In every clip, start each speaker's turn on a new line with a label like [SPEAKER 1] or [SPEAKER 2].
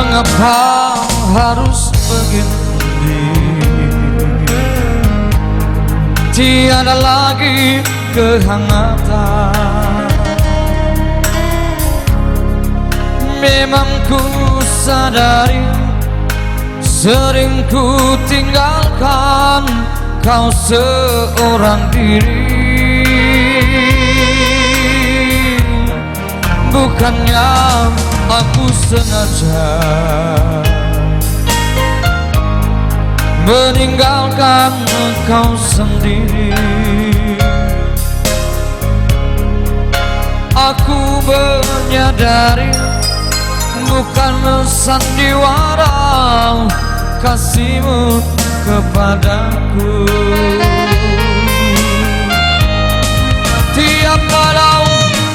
[SPEAKER 1] Mengapa harus begini? Tiada lagi kehangatan. Memang ku sadari sering ku tinggalkan kau seorang diri. Bukannya aku sengaja meninggalkan kau sendiri. Aku menyadari bukan sandiwara kasihmu kepadaku. Tiap malam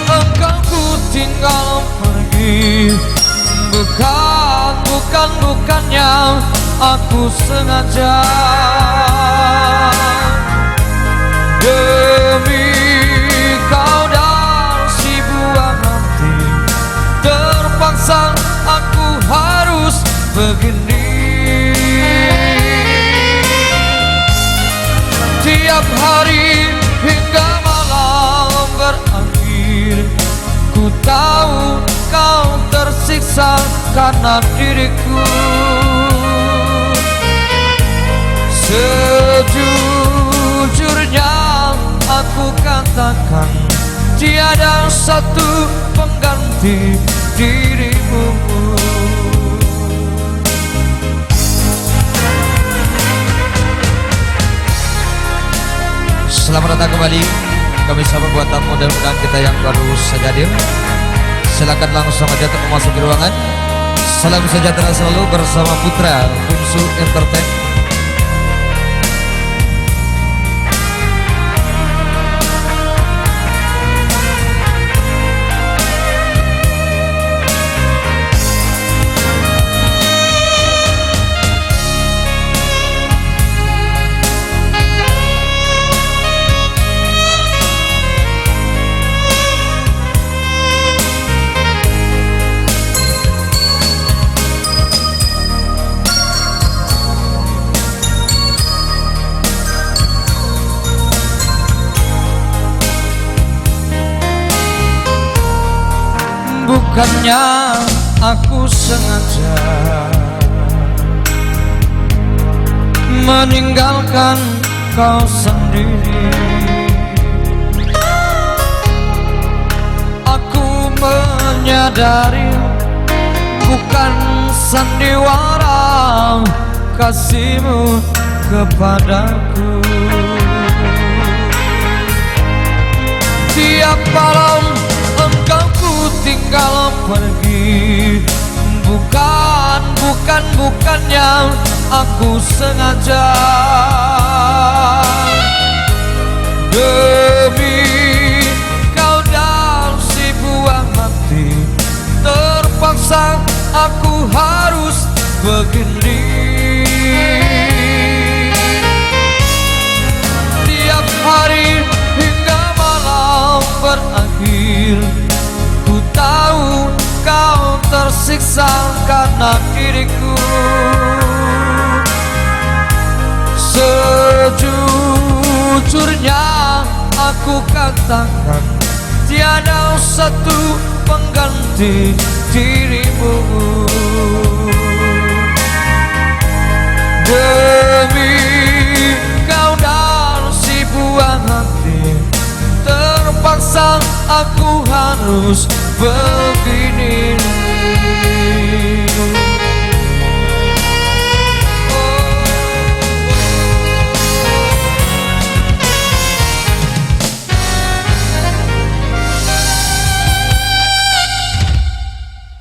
[SPEAKER 1] engkau ku tinggal pergi. Bukannya aku sengaja. Demi kau dan si buah hati, terpaksa aku harus begini. Tiap hari hingga malam berakhir, ku tahu kau tersiksa karena diriku. Sejujurnya aku katakan tiada satu pengganti dirimu. Selamat datang kembali. Kami sama buat tamu dan mudah kita yang baru saja hadir. Silakan langsung aja untuk memasuki ruangan. Salam sejahtera selalu bersama Putra Bungsu Entertain. Bukannya aku sengaja meninggalkan kau sendiri. Aku menyadari bukan sandiwara kasihmu kepadaku. Tiap malam engkau ku tinggal pergi. Bukannya aku sengaja. Demi kau dan si buah hati, terpaksa aku harus begini. Tiap hari hingga malam berakhir, ku tahu kau tersiksa karena diriku. Sejujurnya aku katakan tiada satu pengganti dirimu. Demi kau dan si buah hati, terpaksa aku harus begini.